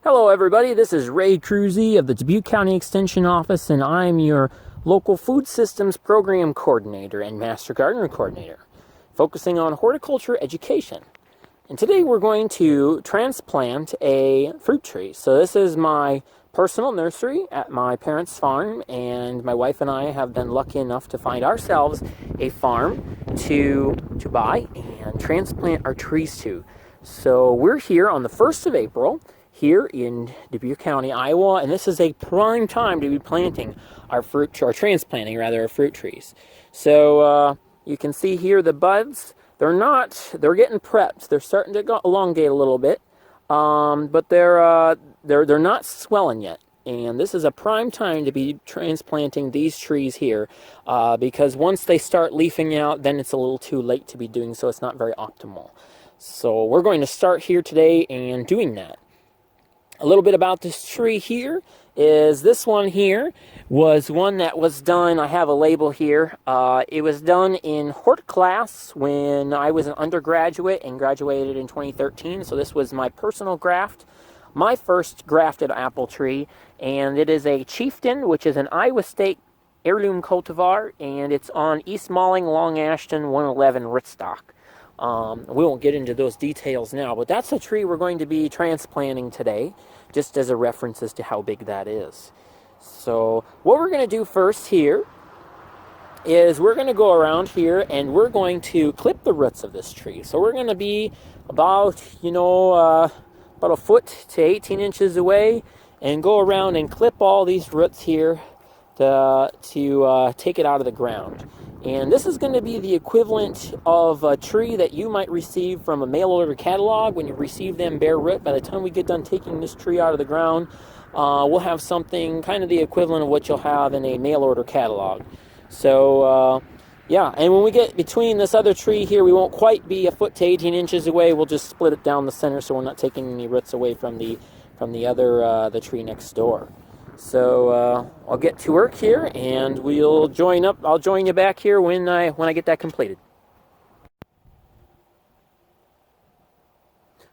Hello everybody, this is Ray Cruzy of the Dubuque County Extension Office, and I'm your local food systems program coordinator and master gardener coordinator, focusing on horticulture education. And today we're going to transplant a fruit tree. So this is my personal nursery at my parents' farm, and my wife and I have been lucky enough to find ourselves a farm to buy and transplant our trees to. So we're here on the 1st of April, here in Dubuque County, Iowa, and this is a prime time to be planting transplanting our fruit trees. So you can see here the buds. They're getting prepped. They're starting to elongate a little bit, but they're not swelling yet. And this is a prime time to be transplanting these trees here, because once they start leafing out, then it's a little too late to be doing so. It's not very optimal. So we're going to start here today and doing that. A little bit about this tree here is this one here was one that was done. I have a label here. It was done in hort class when I was an undergraduate and graduated in 2013. So this was my personal graft, my first grafted apple tree, and it is a Chieftain, which is an Iowa State heirloom cultivar, and it's on East Malling, Long Ashton, 111 rootstock. We won't get into those details now, but that's a tree we're going to be transplanting today, just as a reference as to how big that is. So what we're going to do first here is we're going to go around here and we're going to clip the roots of this tree. So we're going to be about a foot to 18 inches away and go around and clip all these roots here to take it out of the ground. And this is going to be the equivalent of a tree that you might receive from a mail order catalog when you receive them bare root. By the time we get done taking this tree out of the ground, we'll have something kind of the equivalent of what you'll have in a mail order catalog. So, yeah, and when we get between this other tree here, we won't quite be a foot to 18 inches away. We'll just split it down the center so we're not taking any roots away from the the tree next door. So I'll get to work here, and we'll join up. I'll join you back here when I get that completed.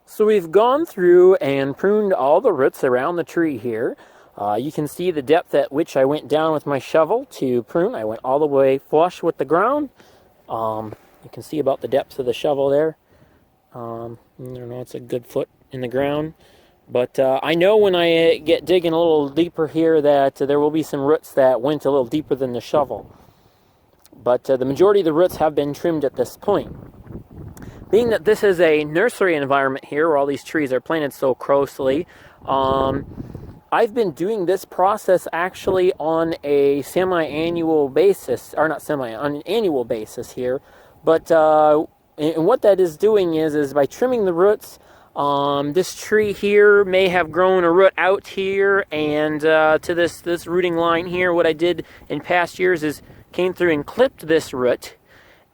So we've gone through and pruned all the roots around the tree here. You can see the depth at which I went down with my shovel to prune. I went all the way flush with the ground. You can see about the depth of the shovel there. I don't know, it's a good foot in the ground. But I know when I get digging a little deeper here that there will be some roots that went a little deeper than the shovel. But the majority of the roots have been trimmed at this point. Being that this is a nursery environment here where all these trees are planted so closely, I've been doing this process actually on a semi-annual basis, or not semi, on an annual basis here. But and what that is doing is by trimming the roots, this tree here may have grown a root out here, and to this rooting line here, what I did in past years is came through and clipped this root,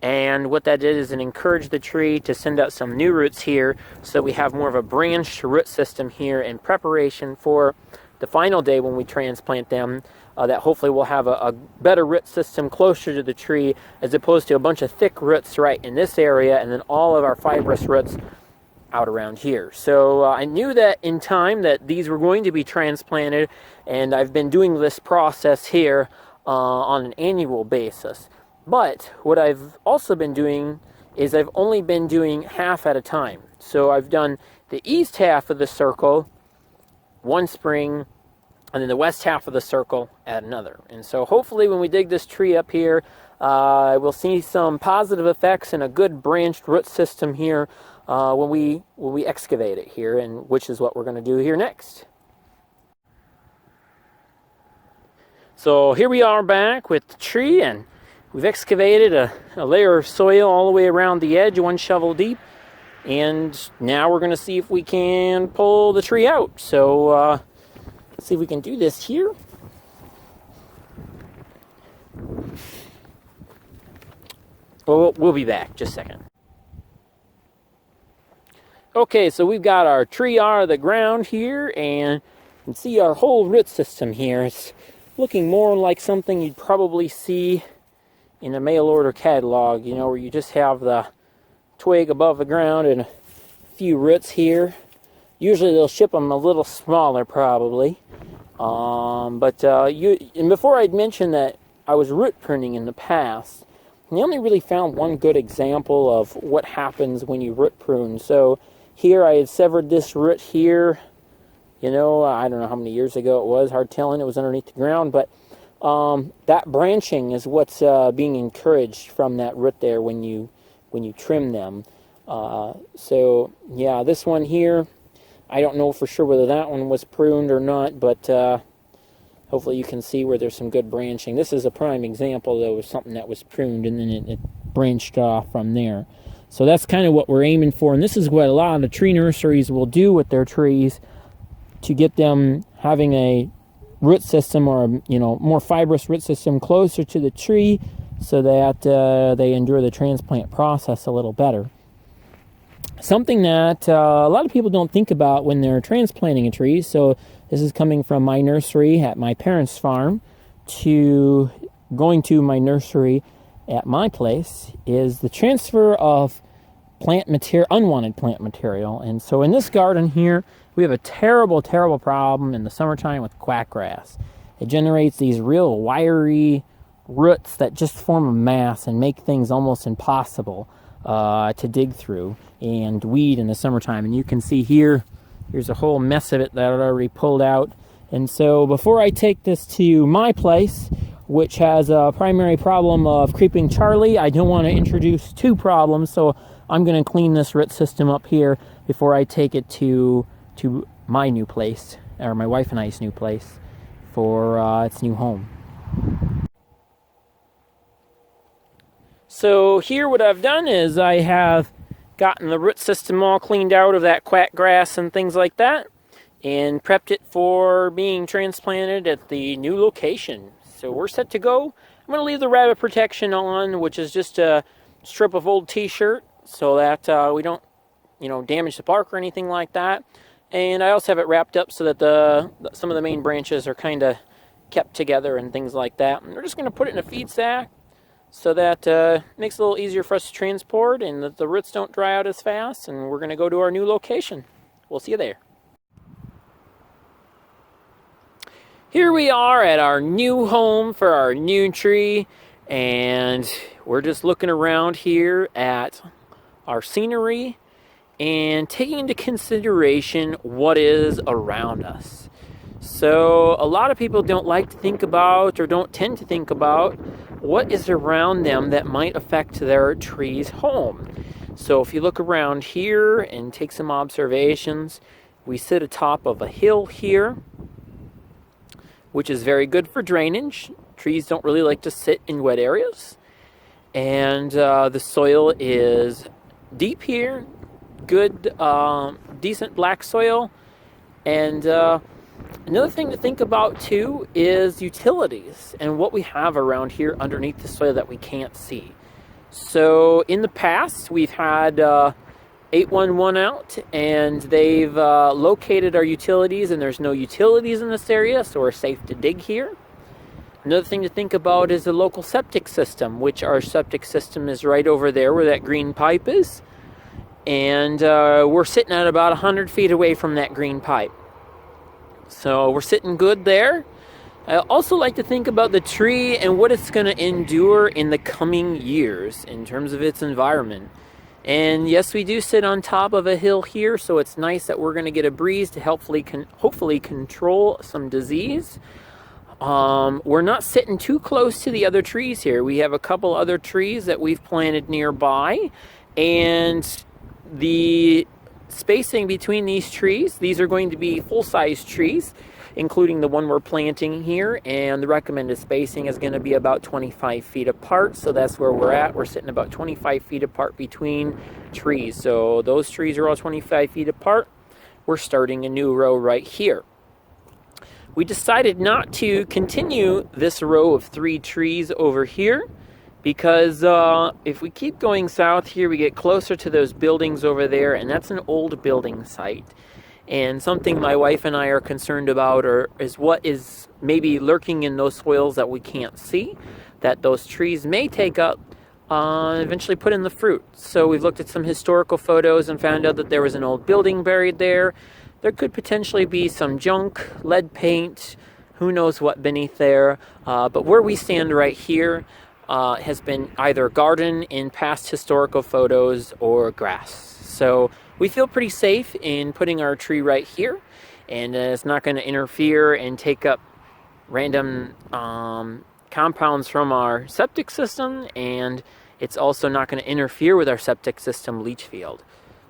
and what that did is it encouraged the tree to send out some new roots here, so we have more of a branched root system here in preparation for the final day when we transplant them, that hopefully we'll have a better root system closer to the tree, as opposed to a bunch of thick roots right in this area, and then all of our fibrous roots out around here. So I knew that in time that these were going to be transplanted, and I've been doing this process here on an annual basis. But what I've also been doing is I've only been doing half at a time. So I've done the east half of the circle one spring, and then the west half of the circle at another. And so hopefully when we dig this tree up here, we'll see some positive effects and a good branched root system here when we excavate it here, and which is what we're going to do here next. So here we are back with the tree, and we've excavated a layer of soil all the way around the edge, one shovel deep, and now we're going to see if we can pull the tree out. So let's see if we can do this here. Well, we'll be back just a second. Okay, so we've got our tree out of the ground here, and you can see our whole root system here. It's looking more like something you'd probably see in a mail order catalog, you know, where you just have the twig above the ground and a few roots here. Usually they'll ship them a little smaller, probably. And before I'd mentioned that I was root pruning in the past, and I only really found one good example of what happens when you root prune. So here I had severed this root here. I don't know how many years ago it was. Hard telling. It was underneath the ground, but that branching is what's being encouraged from that root there when you trim them. So yeah, this one here, I don't know for sure whether that one was pruned or not, but hopefully you can see where there's some good branching. This is a prime example, though, of something that was pruned and then it branched off from there. So that's kind of what we're aiming for, and this is what a lot of the tree nurseries will do with their trees to get them having a root system, or more fibrous root system closer to the tree, so that they endure the transplant process a little better. Something that a lot of people don't think about when they're transplanting a tree. So this is coming from my nursery at my parents' farm to going to my nursery at my place, is the transfer of plant material, unwanted plant material. And so in this garden here, we have a terrible, terrible problem in the summertime with quackgrass. It generates these real wiry roots that just form a mass and make things almost impossible to dig through and weed in the summertime. And you can see here's a whole mess of it that I already pulled out. And so before I take this to my place, which has a primary problem of creeping Charlie, I don't want to introduce two problems, so I'm going to clean this root system up here before I take it to my new place, or my wife and I's new place, for its new home. So here what I've done is I have gotten the root system all cleaned out of that quackgrass and things like that, and prepped it for being transplanted at the new location. So we're set to go. I'm going to leave the rabbit protection on, which is just a strip of old t-shirt, so that we don't, damage the bark or anything like that. And I also have it wrapped up so that some of the main branches are kind of kept together and things like that. And we're just going to put it in a feed sack so that makes it a little easier for us to transport, and that the roots don't dry out as fast. And we're going to go to our new location. We'll see you there. Here we are at our new home for our new tree, and we're just looking around here at our scenery and taking into consideration what is around us. So a lot of people don't like to think about, or don't tend to think about, what is around them that might affect their tree's home. So if you look around here and take some observations, we sit atop of a hill here, which is very good for drainage. Trees don't really like to sit in wet areas. And the soil is deep here, good, decent black soil. And another thing to think about too is utilities and what we have around here underneath the soil that we can't see. So in the past, we've had 811 out, and they've located our utilities, and there's no utilities in this area, so we're safe to dig here. Another thing to think about is the local septic system, which our septic system is right over there where that green pipe is. And we're sitting at about 100 feet away from that green pipe. So we're sitting good there. I also like to think about the tree and what it's going to endure in the coming years in terms of its environment. And yes, we do sit on top of a hill here, so it's nice that we're going to get a breeze to hopefully control some disease. We're not sitting too close to the other trees here. We have a couple other trees that we've planted nearby, and the spacing between these trees, these are going to be full-size trees, including the one we're planting here, and the recommended spacing is going to be about 25 feet apart. So that's where we're at. We're sitting about 25 feet apart between trees. So those trees are all 25 feet apart. We're starting a new row right here. We decided not to continue this row of 3 trees over here, because if we keep going south here, we get closer to those buildings over there, and that's an old building site. And something my wife and I are concerned about is what is maybe lurking in those soils that we can't see, that those trees may take up, eventually put in the fruit. So we've looked at some historical photos and found out that there was an old building buried there. there could potentially be some junk, lead paint, who knows what beneath there. But where we stand right here has been either garden in past historical photos or grass. So we feel pretty safe in putting our tree right here, and it's not going to interfere and take up random compounds from our septic system, and it's also not going to interfere with our septic system leach field.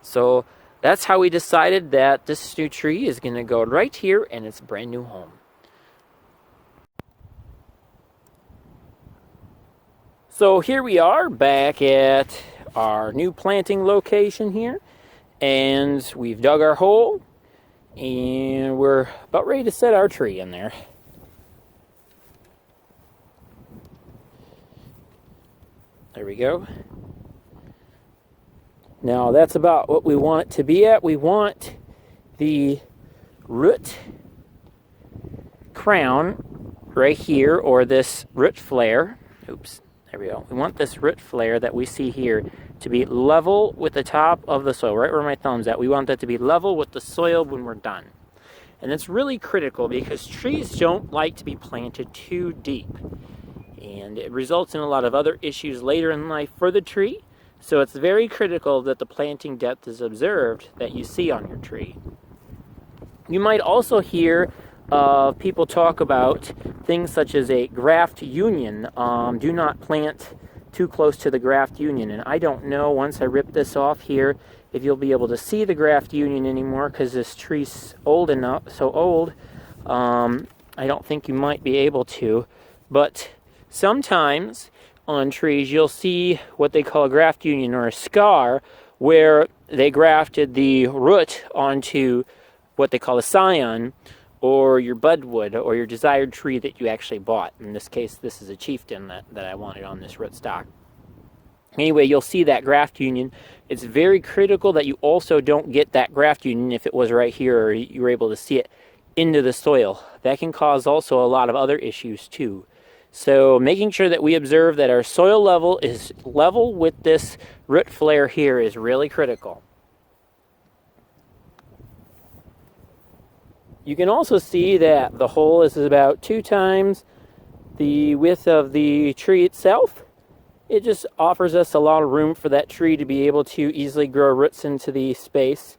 So that's how we decided that this new tree is going to go right here in its brand new home. So here we are back at our new planting location here, and we've dug our hole, and we're about ready to set our tree in there. There we go. Now that's about what we want it to be at. We want the root crown right here, or this root flare. Oops, there we go. We want this root flare that we see here to be level with the top of the soil, right where my thumb's at. We want that to be level with the soil when we're done. And it's really critical because trees don't like to be planted too deep. And it results in a lot of other issues later in life for the tree. So it's very critical that the planting depth is observed that you see on your tree. You might also hear people talk about things such as a graft union. Do not plant too close to the graft union. And I don't know, once I rip this off here, if you'll be able to see the graft union anymore, because this tree's old enough, so old, I don't think you might be able to. But sometimes on trees you'll see what they call a graft union, or a scar, where they grafted the root onto what they call a scion, or your budwood, or your desired tree that you actually bought. In this case, this is a chieftain that I wanted on this rootstock. Anyway, you'll see that graft union. It's very critical that you also don't get that graft union, if it was right here, or you were able to see it, into the soil. That can cause also a lot of other issues too. So making sure that we observe that our soil level is level with this root flare here is really critical. You can also see that the hole is about 2 times the width of the tree itself. It just offers us a lot of room for that tree to be able to easily grow roots into the space.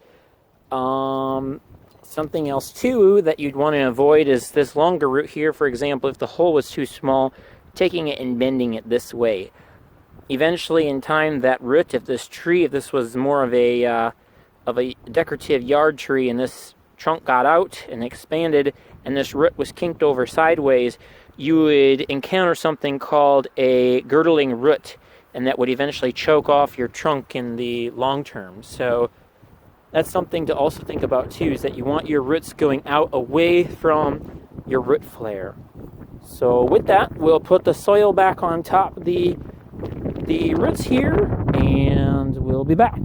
Something else too that you'd want to avoid is this longer root here. For example, if the hole was too small, taking it and bending it this way. Eventually in time, that root, if this was more of a decorative yard tree, and this trunk got out and expanded and this root was kinked over sideways, you would encounter something called a girdling root, and that would eventually choke off your trunk in the long term. So that's something to also think about too, is that you want your roots going out away from your root flare. So with that, we'll put the soil back on top of the roots here, and we'll be back.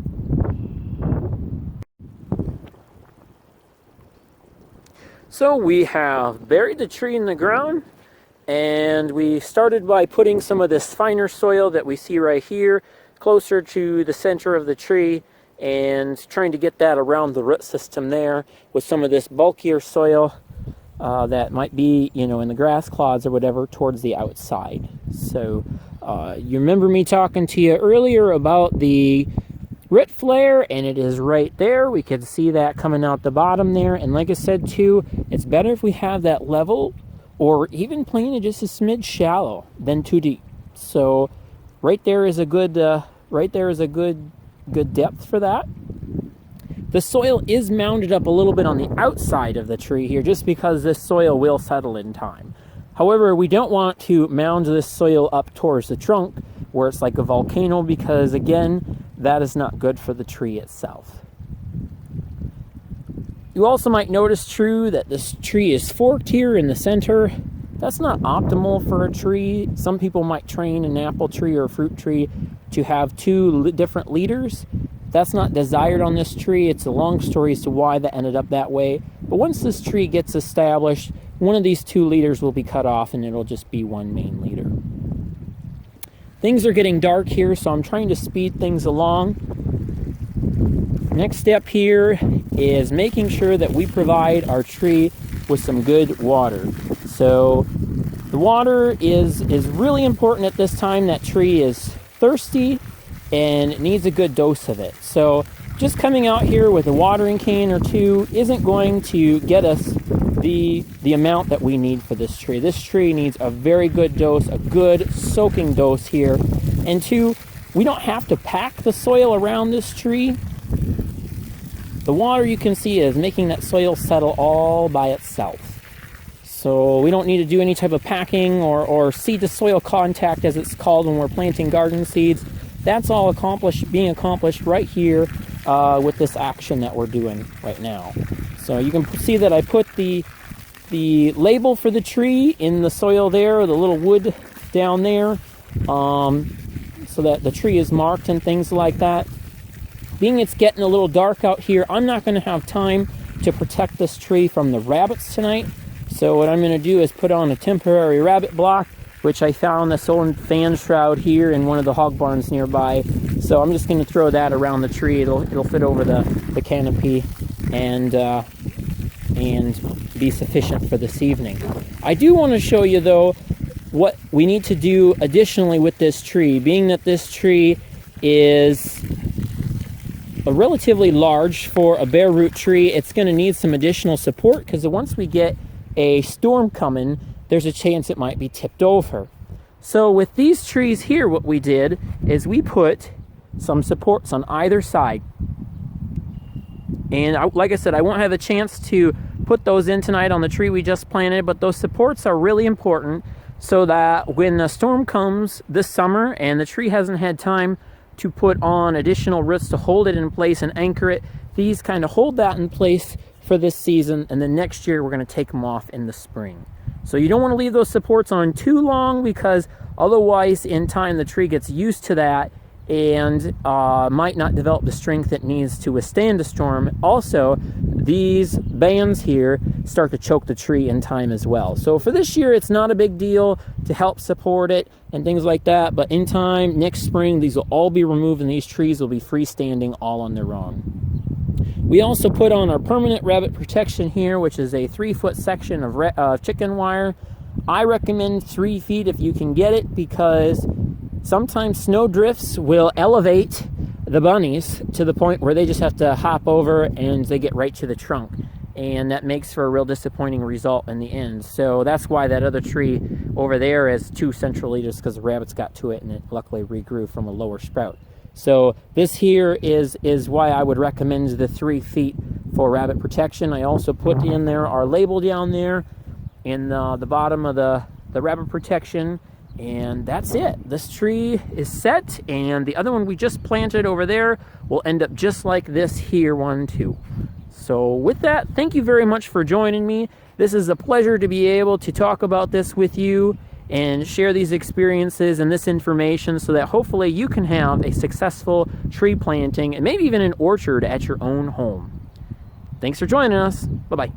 So we have buried the tree in the ground, and we started by putting some of this finer soil that we see right here closer to the center of the tree, and trying to get that around the root system there with some of this bulkier soil that might be, in the grass clods or whatever, towards the outside. So you remember me talking to you earlier about the root flare, and it is right there. We can see that coming out the bottom there. And like I said too, it's better if we have that level, or even planted just a smidge shallow than too deep. So right there is a good good depth for that. The soil is mounded up a little bit on the outside of the tree here, just because this soil will settle in time. However, we don't want to mound this soil up towards the trunk where it's like a volcano, because again, that is not good for the tree itself. You also might notice, that this tree is forked here in the center. That's not optimal for a tree. Some people might train an apple tree or a fruit tree to have 2 different leaders. That's not desired on this tree. It's a long story as to why that ended up that way. But once this tree gets established, one of these 2 leaders will be cut off, and it'll just be one main leader. Things are getting dark here, so I'm trying to speed things along. next step here is making sure that we provide our tree with some good water. So the water is really important at this time. That tree is thirsty and needs a good dose of it. So just coming out here with a watering can or two isn't going to get us the amount that we need for this tree. This tree needs a very good dose, a good soaking dose here. And two, we don't have to pack the soil around this tree. The water, you can see, is making that soil settle all by itself. So we don't need to do any type of packing or seed to soil contact, as it's called when we're planting garden seeds. That's all being accomplished right here with this action that we're doing right now. So you can see that I put the label for the tree in the soil there, the little wood down there, so that the tree is marked and things like that. Being it's getting a little dark out here, I'm not going to have time to protect this tree from the rabbits tonight. So what I'm going to do is put on a temporary rabbit block, which I found this old fan shroud here in one of the hog barns nearby. So I'm just going to throw that around the tree. It'll fit over the canopy and be sufficient for this evening. I do want to show you, though, what we need to do additionally with this tree. Being that this tree is relatively large for a bare root tree, it's going to need some additional support, because once we get a storm coming, there's a chance it might be tipped over. So with these trees here, what we did is we put some supports on either side. And like I said, I won't have a chance to put those in tonight on the tree we just planted, but those supports are really important so that when a storm comes this summer and the tree hasn't had time to put on additional roots to hold it in place and anchor it, these kind of hold that in place for this season, and then next year we're going to take them off in the spring. So you don't want to leave those supports on too long, because otherwise in time the tree gets used to that and might not develop the strength it needs to withstand a storm. Also, these bands here start to choke the tree in time as well. So for this year, it's not a big deal to help support it and things like that, but in time, next spring, these will all be removed and these trees will be freestanding all on their own. We also put on our permanent rabbit protection here, which is a 3-foot section of chicken wire. I recommend 3 feet if you can get it, because sometimes snow drifts will elevate the bunnies to the point where they just have to hop over and they get right to the trunk. And that makes for a real disappointing result in the end. So that's why that other tree over there is 2 central leaders, because the rabbits got to it and it luckily regrew from a lower sprout. So this here is why I would recommend the 3 feet for rabbit protection. I also put in there our label down there in the bottom of the rabbit protection. And that's it. This tree is set, and the other one we just planted over there will end up just like this here one too. So with that, thank you very much for joining me. This is a pleasure to be able to talk about this with you and share these experiences and this information so that hopefully you can have a successful tree planting and maybe even an orchard at your own home. Thanks for joining us. Bye-bye.